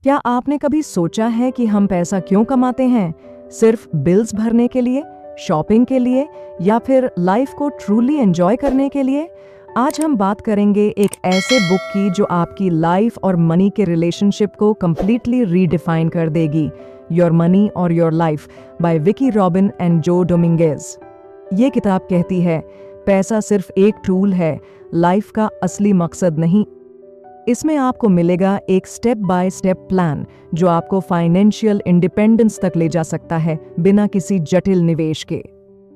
क्या आपने कभी सोचा है कि हम पैसा क्यों कमाते हैं? सिर्फ बिल्स भरने के लिए, शॉपिंग के लिए, या फिर लाइफ को ट्रूली एंजॉय करने के लिए? आज हम बात करेंगे एक ऐसे बुक की जो आपकी लाइफ और मनी के रिलेशनशिप को कंप्लीटली रीडिफाइन कर देगी। योर मनी और your life by Vicki Robin and Joe Dominguez. ये किताब कहती है, पैसा सिर्फ एक टूल है, लाइफ का असली मकसद नहीं। इसमें आपको मिलेगा एक स्टेप बाय स्टेप प्लान जो आपको फाइनेंशियल इंडिपेंडेंस तक ले जा सकता है बिना किसी जटिल निवेश के।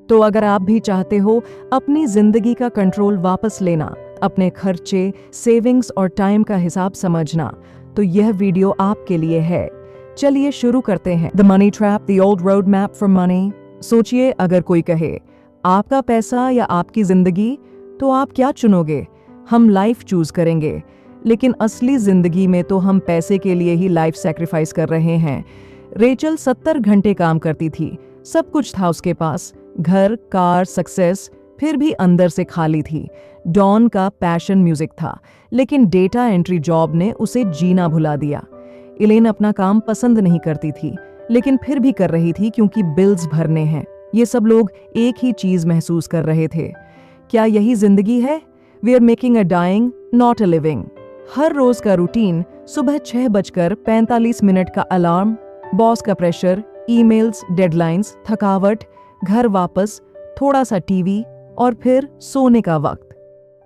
तो अगर आप भी चाहते हो अपनी जिंदगी का कंट्रोल वापस लेना, अपने खर्चे, सेविंग्स और टाइम का हिसाब समझना, तो यह वीडियो आपके लिए है। चलिए शुरू करते हैं। The money trap, the old road map for money. सोचिए, अगर कोई कहे आपका पैसा या आपकी जिंदगी, तो आप क्या चुनोगे? हम लाइफ चूज करेंगे, लेकिन असली जिंदगी में तो हम पैसे के लिए ही लाइफ सैक्रिफाइस कर रहे हैं। रेचल 70 घंटे काम करती थी, सब कुछ था उसके पास, घर, कार, सक्सेस, फिर भी अंदर से खाली थी। डॉन का पैशन म्यूजिक था, लेकिन डेटा एंट्री जॉब ने उसे जीना भुला दिया। इलेन अपना काम पसंद नहीं करती थी, लेकिन फिर भी कर रही थी क्योंकि बिल्स भरने हैं। ये सब लोग एक ही चीज महसूस कर रहे थे। क्या यही जिंदगी है? We are making a dying, not a living. हर रोज का रूटीन, सुबह 6:45 का अलार्म, बॉस का प्रेशर, ईमेल्स, डेडलाइंस, थकावट, घर वापस, थोड़ा सा टीवी और फिर सोने का वक्त।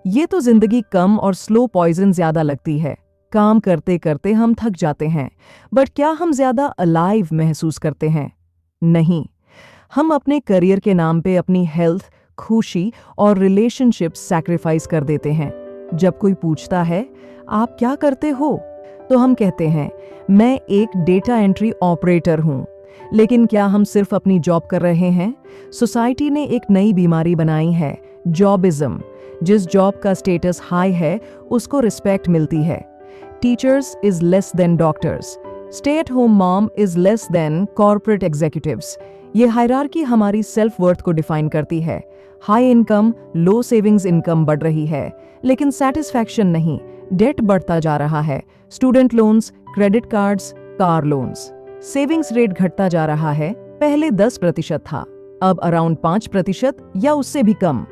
ये तो जिंदगी कम और स्लो पॉइजन ज्यादा लगती है। काम करते करते हम थक जाते हैं, बट क्या हम ज्यादा अलाइव महसूस करते हैं? नहीं। हम अपने करियर के नाम पे अपनी हेल्थ, खुशी और रिलेशनशिप्स सैक्रिफाइस कर देते हैं। जब कोई पूछता है आप क्या करते हो, तो हम कहते हैं मैं एक डेटा एंट्री ऑपरेटर हूं। लेकिन क्या हम सिर्फ अपनी जॉब कर रहे हैं? सोसाइटी ने एक नई बीमारी बनाई है, जॉबिज्म। जिस जॉब का स्टेटस हाई है उसको रिस्पेक्ट मिलती है। Teachers is less than doctors, stay at home mom is less than corporate executives. ये हायरार्की हमारी सेल्फ वर्थ को डिफाइन करती है। हाई इनकम, लो सेविंग्स इनकम बढ़ रही है, लेकिन सेटिस्फैक्शन नहीं, डेट बढ़ता जा रहा है। Student loans, credit cards, car loans. Savings rate घटता जा रहा है। पहले 10% था, अब अराउंड 5% या उससे भी कम।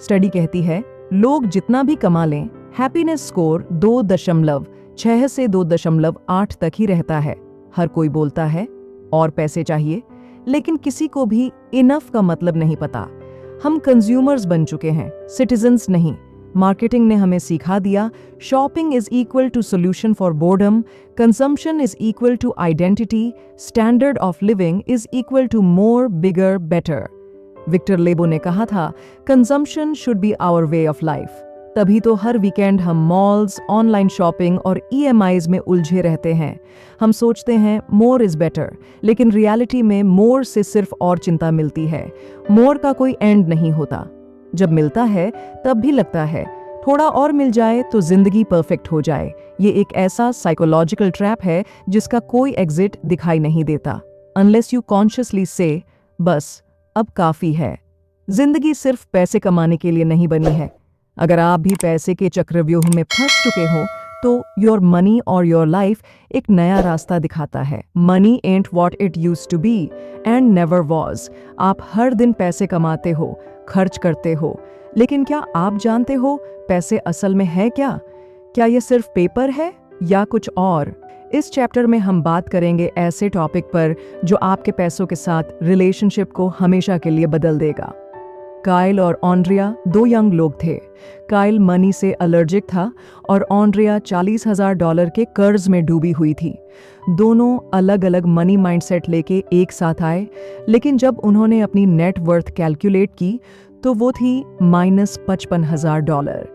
स्टडी कहती है लोग जितना भी कमा लें, हैप्पीनेस स्कोर 2.6 से 2.8 तक ही रहता है। हर कोई बोलता है और पैसे चाहिए, लेकिन किसी को भी इनफ का मतलब नहीं पता। हम कंज्यूमर्स बन चुके हैं, सिटीजन्स नहीं। मार्केटिंग ने हमें सिखा दिया shopping is equal to solution for boredom, consumption is equal to identity, standard of living is equal to more, bigger, better. Victor Lebow ने कहा था consumption should be our way of life. तभी तो हर वीकेंड हम malls, online shopping और EMIs में उलझे रहते हैं। हम सोचते हैं मोर इज बेटर, लेकिन रियलिटी में मोर से सिर्फ और चिंता मिलती है। मोर का कोई एंड नहीं होता। जब मिलता है तब भी लगता है थोड़ा और मिल जाए तो जिंदगी परफेक्ट हो जाए। ये एक ऐसा साइकोलॉजिकल ट्रैप है जिसका कोई एग्जिट दिखाई नहीं देता, अनलेस यू कॉन्शियसली से बस अब काफी है। जिंदगी सिर्फ पैसे कमाने के लिए नहीं बनी है। अगर आप भी पैसे के चक्रव्यूह में फंस चुके हो, तो योर मनी और योर लाइफ एक नया रास्ता दिखाता है। Money ain't what it used to be and never was. आप हर दिन पैसे कमाते हो, खर्च करते हो, लेकिन क्या आप जानते हो पैसे असल में है क्या? क्या ये सिर्फ पेपर है या कुछ और? इस चैप्टर में हम बात करेंगे ऐसे टॉपिक पर जो आपके पैसों के साथ रिलेशनशिप को हमेशा के लिए बदल देगा। काइल और ऑन्ड्रिया 2 यंग लोग थे। काइल मनी से एलर्जिक था और ऑन्ड्रिया $40,000 के कर्ज में डूबी हुई थी। दोनों अलग अलग मनी माइंडसेट लेके एक साथ आए, लेकिन जब उन्होंने अपनी नेट वर्थ कैलकुलेट की तो वो थी -$55,000।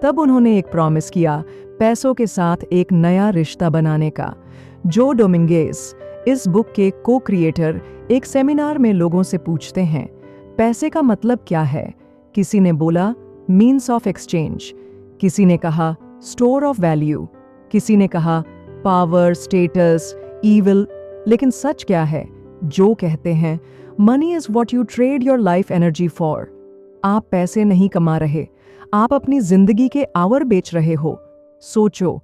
तब उन्होंने एक प्रॉमिस किया पैसों के साथ एक नया रिश्ता बनाने का। जो डोमिंगेज, इस बुक के को-क्रिएटर, एक सेमिनार में लोगों से पूछते हैं पैसे का मतलब क्या है? किसी ने बोला मीन्स ऑफ एक्सचेंज, किसी ने कहा स्टोर ऑफ वैल्यू, किसी ने कहा पावर, स्टेटस, ईविल। लेकिन सच क्या है? जो कहते हैं money is what you trade your life energy for. आप पैसे नहीं कमा रहे, आप अपनी जिंदगी के आवर बेच रहे हो। सोचो,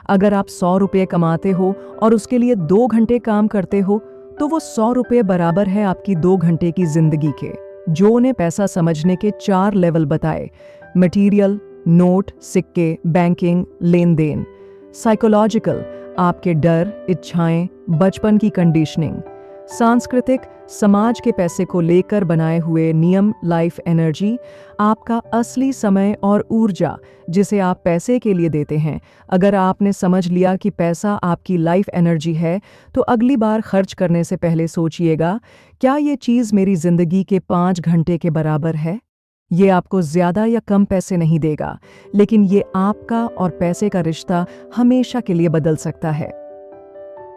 अगर आप 100 रुपये कमाते हो और उसके लिए 2 घंटे काम करते हो, तो वो 100 रुपये बराबर है आपकी 2 घंटे की जिंदगी के। जो ने पैसा समझने के 4 लेवल बताए: मटेरियल, नोट, सिक्के, बैंकिंग, लेन देन; साइकोलॉजिकल, आपके डर, इच्छाएं, बचपन की कंडीशनिंग; सांस्कृतिक, समाज के पैसे को लेकर बनाए हुए नियम, लाइफ एनर्जी, आपका असली समय और ऊर्जा जिसे आप पैसे के लिए देते हैं। अगर आपने समझ लिया कि पैसा आपकी लाइफ एनर्जी है, तो अगली बार खर्च करने से पहले सोचिएगा, क्या ये चीज़ मेरी जिंदगी के 5 घंटे के बराबर है? ये आपको ज़्यादा या कम पैसे नहीं देगा, लेकिन ये आपका और पैसे का रिश्ता हमेशा के लिए बदल सकता है।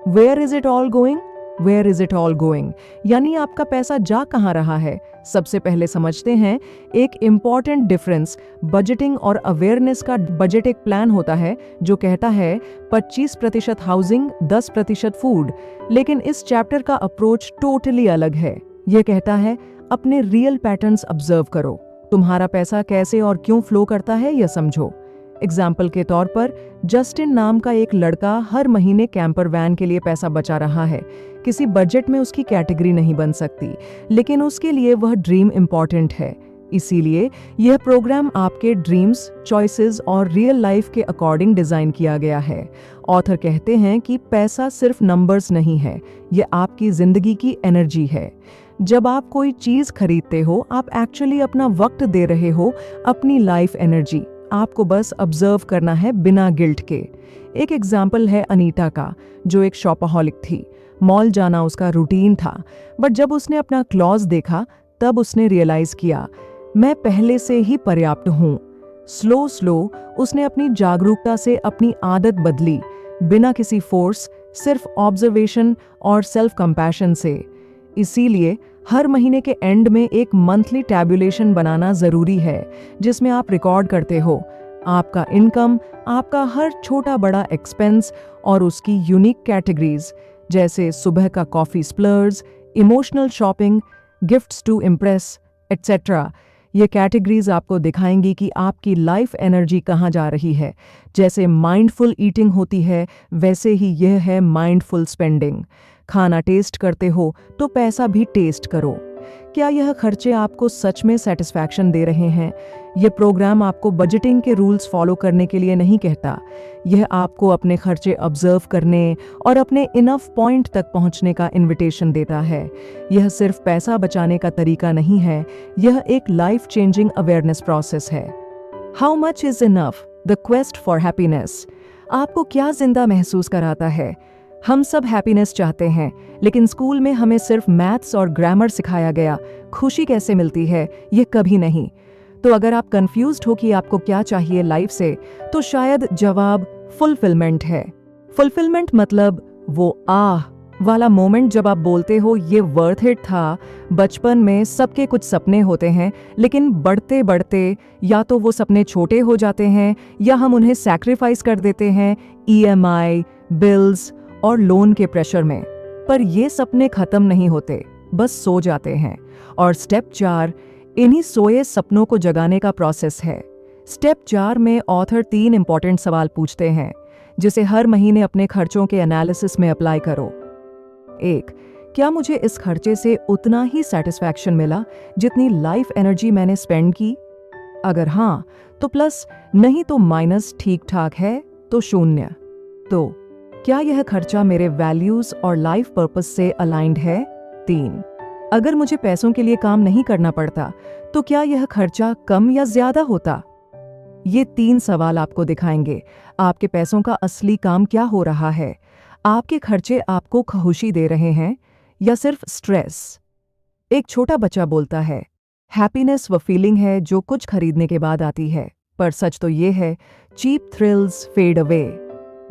Where is it all going? Where is it all going यानी आपका पैसा जा कहाँ रहा है। सबसे पहले समझते हैं एक इंपॉर्टेंट डिफरेंस बजटिंग और अवेयरनेस का। बजट एक प्लान होता है जो कहता है 25% हाउसिंग, 10% फूड, लेकिन इस चैप्टर का अप्रोच टोटली अलग है। यह कहता है अपने रियल पैटर्न्स ऑब्जर्व करो, तुम्हारा पैसा कैसे और क्यों फ्लो करता है यह समझो। एग्जाम्पल के तौर पर, जस्टिन नाम का एक लड़का हर महीने कैंपर वैन के लिए पैसा बचा रहा है। किसी बजट में उसकी कैटेगरी नहीं बन सकती, लेकिन उसके लिए वह ड्रीम इंपॉर्टेंट है। इसीलिए यह प्रोग्राम आपके ड्रीम्स, चॉइसेस और रियल लाइफ के अकॉर्डिंग डिजाइन किया गया है। ऑथर कहते हैं कि पैसा सिर्फ नंबर्स नहीं है, यह आपकी जिंदगी की एनर्जी है। जब आप कोई चीज खरीदते हो, आप एक्चुअली अपना वक्त दे रहे हो, अपनी लाइफ एनर्जी। आपको बस ऑब्जर्व करना है बिना गिल्ट के। एक एग्जाम्पल है अनीता का, जो एक शॉपaholic थी। मॉल जाना उसका रूटीन था, बट जब उसने अपना क्लॉज देखा, तब उसने रियलाइज किया, मैं पहले से ही पर्याप्त हूँ। स्लो उसने अपनी जागरूकता से अपनी आदत बदली, बिना किसी फोर्स, सिर्फ ऑब्जर्वेशन और सेल्फ कंपैशन से। इसीलिए हर महीने के एंड में एक मंथली टैबुलेशन बनाना जरूरी है, जिसमें आप रिकॉर्ड करते हो आपका इनकम, आपका हर छोटा बड़ा एक्सपेंस और उसकी यूनिक कैटेगरीज, जैसे सुबह का coffee splurge, emotional shopping, gifts to impress, etcetera. ये कैटेगरीज आपको दिखाएंगी कि आपकी लाइफ एनर्जी कहाँ जा रही है। जैसे माइंडफुल ईटिंग होती है, वैसे ही यह है माइंडफुल स्पेंडिंग। खाना टेस्ट करते हो तो पैसा भी टेस्ट करो। क्या यह खर्चे आपको सच में सेटिस्फैक्शन दे रहे हैं? यह प्रोग्राम आपको बजटिंग के रूल्स फॉलो करने के लिए नहीं कहता। यह आपको अपने खर्चे ऑब्जर्व करने और अपने इनफ पॉइंट तक पहुंचने का इनविटेशन देता है। यह सिर्फ पैसा बचाने का तरीका नहीं है, यह एक लाइफ चेंजिंग अवेयरनेस प्रोसेस है। How much is enough? The quest for happiness. आपको क्या जिंदा महसूस कराता है? हम सब हैप्पीनेस चाहते हैं, लेकिन स्कूल में हमें सिर्फ मैथ्स और ग्रामर सिखाया गया। खुशी कैसे मिलती है, ये कभी नहीं। तो अगर आप कंफ्यूज्ड हो कि आपको क्या चाहिए लाइफ से, तो शायद जवाब फुलफिलमेंट है। फुलफिलमेंट मतलब वो वाला मोमेंट जब आप बोलते हो ये वर्थ इट था। बचपन में सबके कुछ सपने होते हैं, लेकिन बढ़ते बढ़ते या तो वो सपने छोटे हो जाते हैं या हम उन्हें सैक्रिफाइस कर देते हैं EMI, बिल्स और लोन के प्रेशर में। पर ये सपने खत्म नहीं होते, बस सो जाते हैं। और स्टेप 4 इन्हीं सोए सपनों को जगाने का प्रोसेस है। स्टेप 4 में ऑथर 3 इंपॉर्टेंट सवाल पूछते हैं, जिसे हर महीने अपने खर्चों के एनालिसिस में अप्लाई करो। 1. क्या मुझे इस खर्चे से उतना ही सेटिस्फैक्शन मिला जितनी लाइफ एनर्जी मैंने स्पेंड की? अगर हाँ तो प्लस, नहीं तो माइनस, ठीक ठाक है तो 0। तो क्या यह खर्चा मेरे वैल्यूज और लाइफ पर्पस से अलाइंड है? 3. अगर मुझे पैसों के लिए काम नहीं करना पड़ता, तो क्या यह खर्चा कम या ज्यादा होता? ये 3 सवाल आपको दिखाएंगे आपके पैसों का असली काम क्या हो रहा है। आपके खर्चे आपको खुशी दे रहे हैं या सिर्फ स्ट्रेस? एक छोटा बच्चा बोलता है, हैप्पीनेस वो फीलिंग है जो कुछ खरीदने के बाद आती है। पर सच तो ये है, cheap thrills fade away.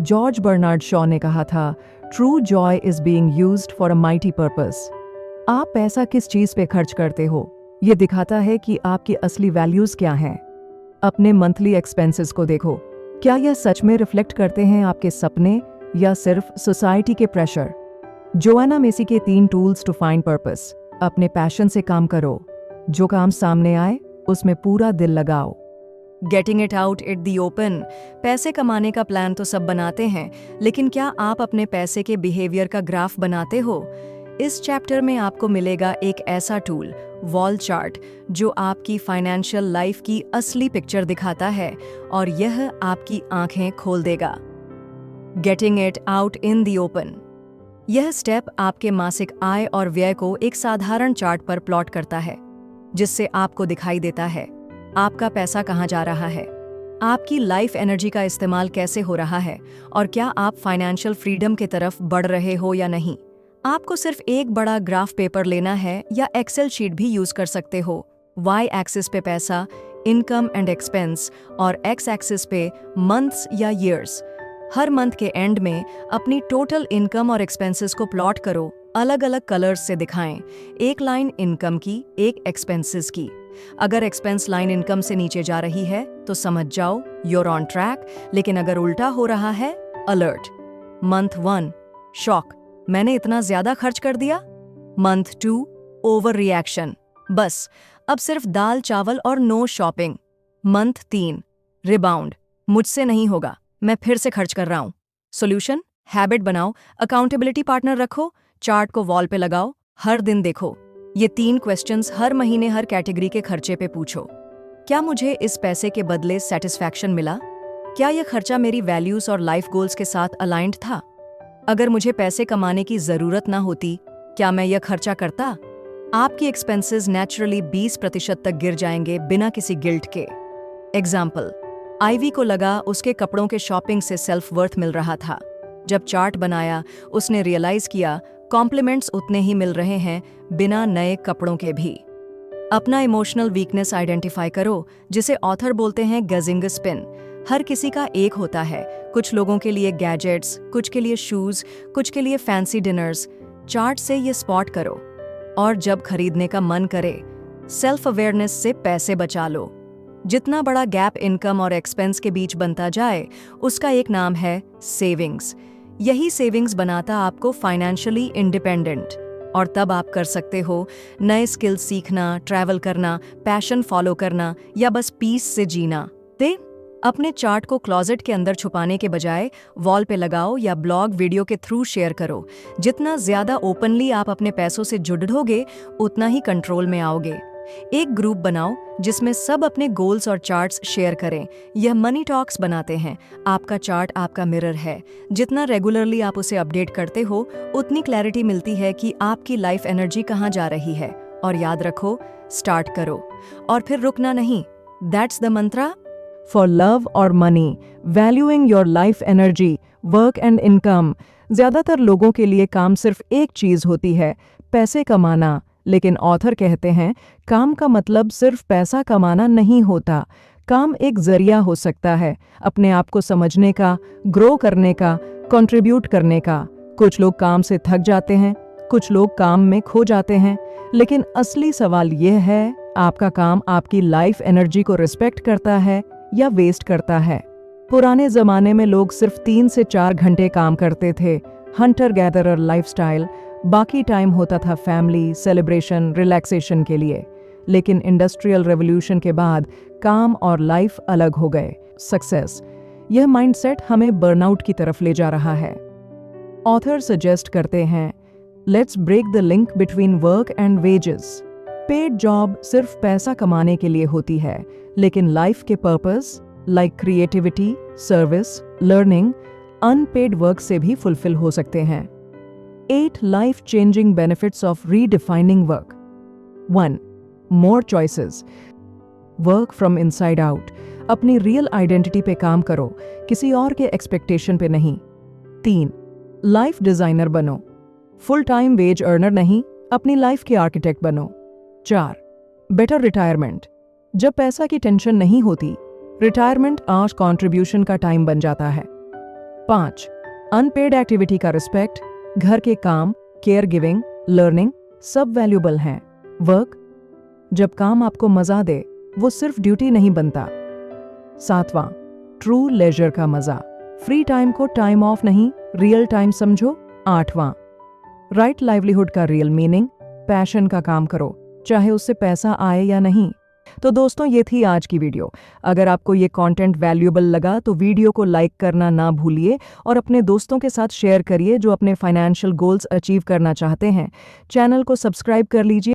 George Bernard Shaw ने कहा था, true joy is being used for a mighty purpose. आप पैसा किस चीज पे खर्च करते हो, ये दिखाता है कि आपकी असली वैल्यूज क्या हैं। अपने मंथली एक्सपेंसेस को देखो, क्या यह सच में रिफ्लेक्ट करते हैं आपके सपने या सिर्फ सोसाइटी के प्रेशर? जोआना मेसी के 3 टूल्स टू फाइंड पर्पस। अपने पैशन से काम करो, जो काम सामने आए उसमें पूरा दिल लगाओ। Getting it out at the open. पैसे कमाने का प्लान तो सब बनाते हैं, लेकिन क्या आप अपने पैसे के बिहेवियर का ग्राफ बनाते हो? इस चैप्टर में आपको मिलेगा एक ऐसा टूल, वॉल चार्ट, जो आपकी फाइनेंशियल लाइफ की असली पिक्चर दिखाता है और यह आपकी आंखें खोल देगा। Getting it out in the open. यह स्टेप आपके मासिक आय और व्यय को एक साधारण चार्ट पर प्लॉट करता है, जिससे आपको दिखाई देता है आपका पैसा कहाँ जा रहा है, आपकी लाइफ एनर्जी का इस्तेमाल कैसे हो रहा है और क्या आप फाइनेंशियल फ्रीडम की तरफ बढ़ रहे हो या नहीं। आपको सिर्फ एक बड़ा ग्राफ पेपर लेना है या एक्सेल शीट भी यूज कर सकते हो। वाई एक्सिस पे पैसा, इनकम एंड एक्सपेंस, और एक्स एक्सिस पे मंथ्स या ईयर्स। हर मंथ के एंड में अपनी टोटल इनकम और एक्सपेंसेस को प्लॉट करो, अलग अलग कलर्स से दिखाएं। एक लाइन इनकम की, एक एक्सपेंसेस की। अगर एक्सपेंस लाइन इनकम से नीचे जा रही है तो समझ जाओ you're on track, लेकिन अगर उल्टा हो रहा है, अलर्ट। मंथ 1 शॉक, मैंने इतना ज्यादा खर्च कर दिया। मंथ 2 ओवर रिएक्शन, बस अब सिर्फ दाल चावल और नो शॉपिंग। मंथ 3 रिबाउंड, मुझसे नहीं होगा, मैं फिर से खर्च कर रहा हूं। सॉल्यूशन, हैबिट बनाओ, अकाउंटेबिलिटी पार्टनर रखो, चार्ट को वॉल पे लगाओ, हर दिन देखो। ये 3 क्वेश्चंस हर महीने हर कैटेगरी के खर्चे पे पूछो। क्या मुझे इस पैसे के बदले सेटिस्फैक्शन मिला? क्या यह खर्चा मेरी वैल्यूज और लाइफ गोल्स के साथ अलाइंड था? अगर मुझे पैसे कमाने की जरूरत ना होती, क्या मैं यह खर्चा करता? आपकी एक्सपेंसेस नेचुरली 20% तक गिर जाएंगे बिना किसी गिल्ट के। एग्जाम्पल, आईवी को लगा उसके कपड़ों के शॉपिंग से सेल्फ वर्थ मिल रहा था। जब चार्ट बनाया, उसने रियलाइज किया कॉम्प्लीमेंट्स उतने ही मिल रहे हैं बिना नए कपड़ों के भी। अपना इमोशनल वीकनेस आइडेंटिफाई करो, जिसे ऑथर बोलते हैं गजिंग स्पिन। हर किसी का एक होता है, कुछ लोगों के लिए गैजेट्स, कुछ के लिए शूज, कुछ के लिए फैंसी डिनर्स। चार्ट से ये स्पॉट करो और जब खरीदने का मन करे, सेल्फ अवेयरनेस से पैसे बचा लो। जितना बड़ा गैप इनकम और एक्सपेंस के बीच बनता जाए, उसका एक नाम है सेविंग्स। यही सेविंग्स बनाता आपको फाइनेंशियली इंडिपेंडेंट, और तब आप कर सकते हो नए स्किल्स सीखना, ट्रैवल करना, पैशन फॉलो करना या बस पीस से जीना। अपने चार्ट को क्लोजेट के अंदर छुपाने के बजाय वॉल पे लगाओ या ब्लॉग वीडियो के थ्रू शेयर करो। जितना ज्यादा ओपनली आप अपने पैसों से जुड़ोगे, उतना ही कंट्रोल में आओगे। एक ग्रुप बनाओ जिसमें सब अपने गोल्स और चार्ट्स शेयर करें। यह मनी टॉक्स बनाते हैं। आपका चार्ट आपका मिरर है। जितना रेगुलरली आप उसे अपडेट करते हो, उतनी क्लैरिटी मिलती है कि आपकी लाइफ एनर्जी कहाँ जा रही है। और याद रखो, स्टार्ट करो और फिर रुकना नहीं। That's the Mantra. For love or money, valuing your life energy, work and income। ज्यादातर लोगों के लिए काम सिर्फ एक चीज होती है, पैसे कमाना। लेकिन ऑथर कहते हैं काम का मतलब सिर्फ पैसा कमाना नहीं होता। काम एक जरिया हो सकता है अपने आप को समझने का, ग्रो करने का, कंट्रीब्यूट करने का। कुछ लोग काम से थक जाते हैं, कुछ लोग काम में खो जाते हैं, लेकिन असली सवाल यह है, आपका काम आपकी लाइफ एनर्जी को रिस्पेक्ट करता है या वेस्ट करता है। पुराने जमाने में लोग सिर्फ 3 से 4 घंटे काम करते थे, हंटर गैदरर लाइफस्टाइल। बाकी टाइम होता था फैमिली, सेलिब्रेशन, रिलैक्सेशन के लिए। लेकिन इंडस्ट्रियल रेवोल्यूशन के बाद काम और लाइफ अलग हो गए। सक्सेस, यह माइंडसेट हमें बर्नआउट की तरफ ले जा रहा है। ऑथर सजेस्ट करते हैं, let's break the link between work and wages. Paid job सिर्फ पैसा कमाने के लिए होती है, लेकिन लाइफ के purpose like creativity, service, learning, unpaid work से भी फुलफिल हो सकते हैं। 8 life changing benefits of redefining work. 1. More choices. Work from inside out. अपनी रियल आइडेंटिटी पे काम करो, किसी और के एक्सपेक्टेशन पे नहीं। 3. लाइफ डिजाइनर बनो। फुल टाइम वेज अर्नर नहीं, अपनी लाइफ के आर्किटेक्ट बनो। 4. Better retirement. जब पैसा की टेंशन नहीं होती, रिटायरमेंट आज कंट्रीब्यूशन का टाइम बन जाता है। 5. अनपेड एक्टिविटी का रिस्पेक्ट। घर के काम, केयर गिविंग, लर्निंग सब वैल्यूबल हैं। वर्क, जब काम आपको मजा दे, वो सिर्फ ड्यूटी नहीं बनता। 7वां, ट्रू लेजर का मजा। फ्री टाइम को टाइम ऑफ नहीं, रियल टाइम समझो। 8वां, राइट लाइवलीहुड का रियल मीनिंग। पैशन का काम करो, चाहे उससे पैसा आए या नहीं। तो दोस्तों ये थी आज की वीडियो। अगर आपको ये कंटेंट वैल्यूएबल लगा तो वीडियो को लाइक करना ना भूलिए और अपने दोस्तों के साथ शेयर करिए जो अपने फाइनेंशियल गोल्स अचीव करना चाहते हैं। चैनल को सब्सक्राइब कर लीजिए